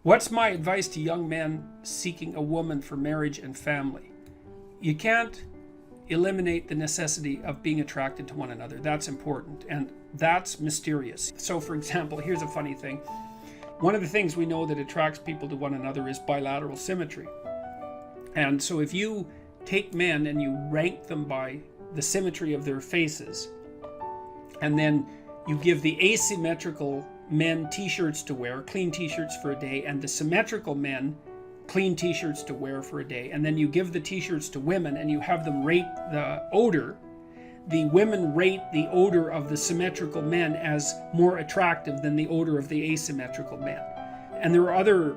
What's my advice to young men seeking a woman for marriage and family? You can't eliminate the necessity of being attracted to one another. That's important, and that's mysterious. So, for example, here's a funny thing. One of the things we know that attracts people to one another is bilateral symmetry. And so if you take men and you rank them by the symmetry of their faces, and then you give the asymmetrical men t-shirts to wear, clean t-shirts for a day, and the symmetrical men clean t-shirts to wear for a day, and then you give the t-shirts to women and you have them rate the odor, the women rate the odor of the symmetrical men as more attractive than the odor of the asymmetrical men. And there are other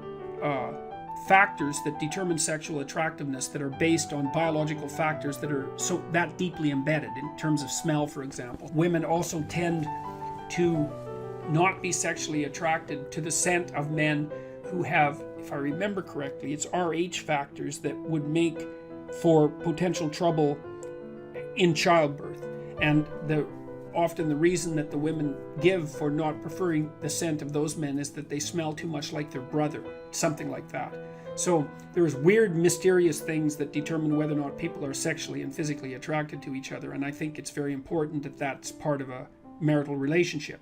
factors that determine sexual attractiveness that are based on biological factors that are that deeply embedded, in terms of smell, for example. Women also tend to not be sexually attracted to the scent of men who have, if I remember correctly, it's RH factors that would make for potential trouble in childbirth. And often the reason that the women give for not preferring the scent of those men is that they smell too much like their brother, something like that. So there's weird, mysterious things that determine whether or not people are sexually and physically attracted to each other. And I think it's very important that that's part of a marital relationship.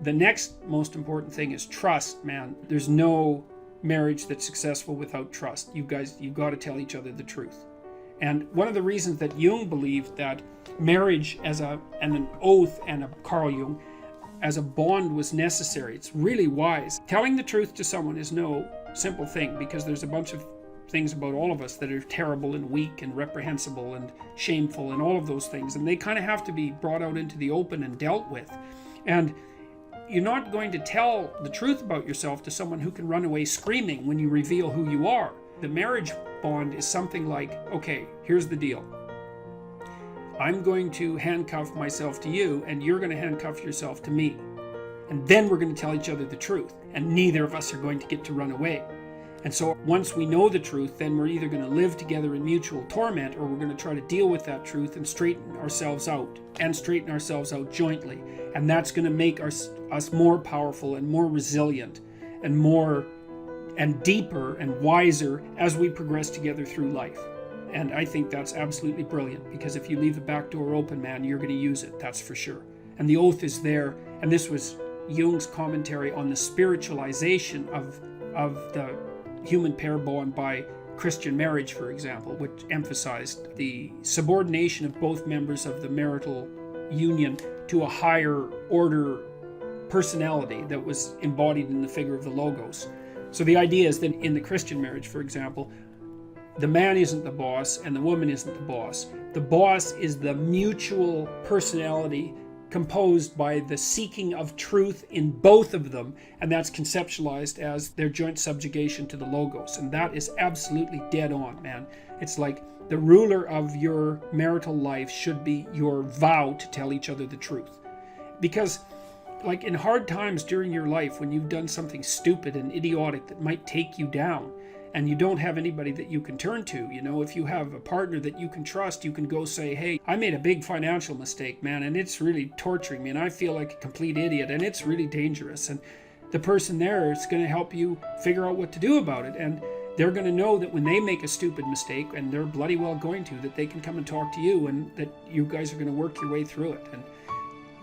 The next most important thing is trust, man. There's no marriage that's successful without trust. You've got to tell each other the truth. And one of the reasons that Jung believed that marriage as an oath, and Carl Jung, as a bond was necessary, it's really wise. Telling the truth to someone is no simple thing, because there's a bunch of things about all of us that are terrible and weak and reprehensible and shameful and all of those things, and they kind of have to be brought out into the open and dealt with. And you're not going to tell the truth about yourself to someone who can run away screaming when you reveal who you are. The marriage bond is something like, okay, here's the deal. I'm going to handcuff myself to you, and you're going to handcuff yourself to me. And then we're going to tell each other the truth, and neither of us are going to get to run away. And so once we know the truth, then we're either going to live together in mutual torment, or we're going to try to deal with that truth and straighten ourselves out jointly. And that's going to make us more powerful and more resilient and more and deeper and wiser as we progress together through life. And I think that's absolutely brilliant, because if you leave the back door open, man, you're going to use it, that's for sure. And the oath is there, and this was Jung's commentary on the spiritualization of the human pair bond by Christian marriage, for example, which emphasized the subordination of both members of the marital union to a higher order personality that was embodied in the figure of the Logos. So the idea is that in the Christian marriage, for example, the man isn't the boss and the woman isn't the boss. The boss is the mutual personality composed by the seeking of truth in both of them, and that's conceptualized as their joint subjugation to the Logos. And that is absolutely dead on, man. It's like the ruler of your marital life should be your vow to tell each other the truth. Because like in hard times during your life, when you've done something stupid and idiotic that might take you down, and you don't have anybody that you can turn to, if you have a partner that you can trust, you can go say, hey, I made a big financial mistake, man, and it's really torturing me, and I feel like a complete idiot, and it's really dangerous. And the person there is going to help you figure out what to do about it. And they're going to know that when they make a stupid mistake, and they're bloody well going to, that they can come and talk to you, and that you guys are going to work your way through it. And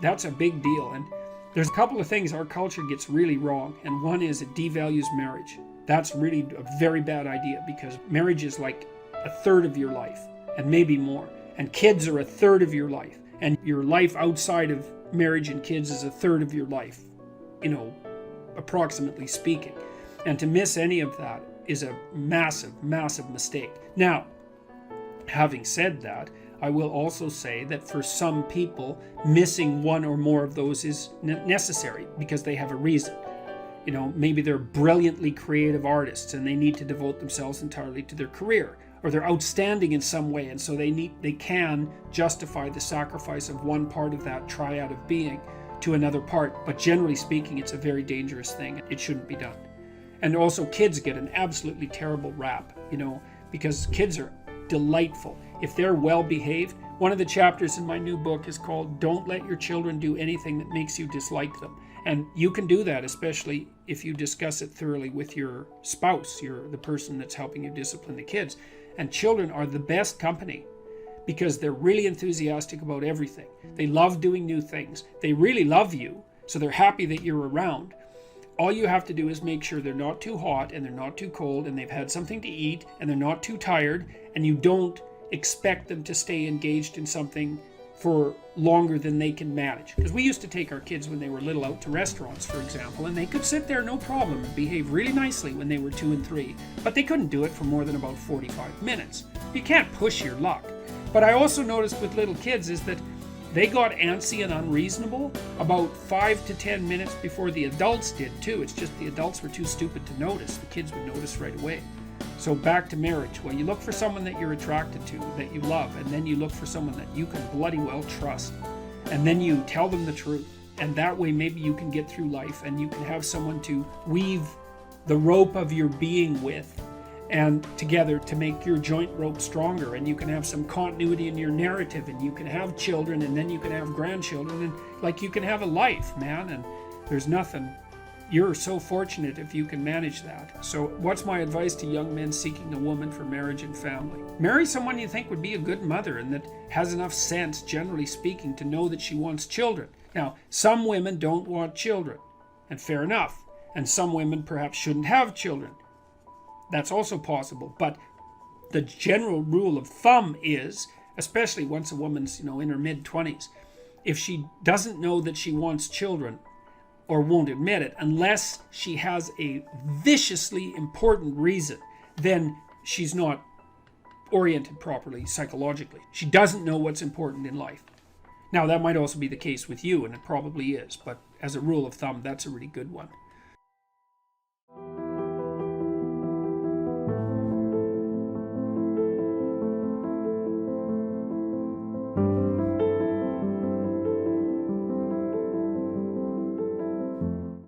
that's a big deal. And there's a couple of things our culture gets really wrong, and one is it devalues marriage. That's really a very bad idea, because marriage is like a third of your life, and maybe more. And kids are a third of your life. And your life outside of marriage and kids is a third of your life, approximately speaking. And to miss any of that is a massive, massive mistake. Now, having said that, I will also say that for some people, missing one or more of those is necessary because they have a reason. Maybe they're brilliantly creative artists and they need to devote themselves entirely to their career, or they're outstanding in some way, and so they can justify the sacrifice of one part of that triad of being to another part. But generally speaking, it's a very dangerous thing. It shouldn't be done. And also, kids get an absolutely terrible rap, because kids are delightful if they're well behaved. One of the chapters in my new book is called Don't Let Your Children Do Anything That Makes You Dislike Them. And you can do that, especially if you discuss it thoroughly with your spouse, the person that's helping you discipline the kids. And children are the best company because they're really enthusiastic about everything. They love doing new things. They really love you, so they're happy that you're around. All you have to do is make sure they're not too hot and they're not too cold and they've had something to eat and they're not too tired, and you don't expect them to stay engaged in something for longer than they can manage. Because we used to take our kids when they were little out to restaurants, for example, and they could sit there no problem and behave really nicely when they were 2 and 3, but they couldn't do it for more than about 45 minutes. You can't push your luck. But I also noticed with little kids is that they got antsy and unreasonable about 5 to 10 minutes before the adults did too. It's just the adults were too stupid to notice. The kids would notice right away. So back to marriage. Well, you look for someone that you're attracted to, that you love, and then you look for someone that you can bloody well trust. And then you tell them the truth. And that way maybe you can get through life and you can have someone to weave the rope of your being with and together to make your joint rope stronger, and you can have some continuity in your narrative, and you can have children, and then you can have grandchildren, and like you can have a life, man. And there's nothing. You're so fortunate if you can manage that. So what's my advice to young men seeking a woman for marriage and family? Marry someone you think would be a good mother and that has enough sense, generally speaking, to know that she wants children. Now, some women don't want children, and fair enough. And some women perhaps shouldn't have children. That's also possible. But the general rule of thumb is, especially once a woman's, in her mid-20s, if she doesn't know that she wants children or won't admit it, unless she has a viciously important reason, then she's not oriented properly psychologically. She doesn't know what's important in life. Now, that might also be the case with you, and it probably is, but as a rule of thumb, that's a really good one.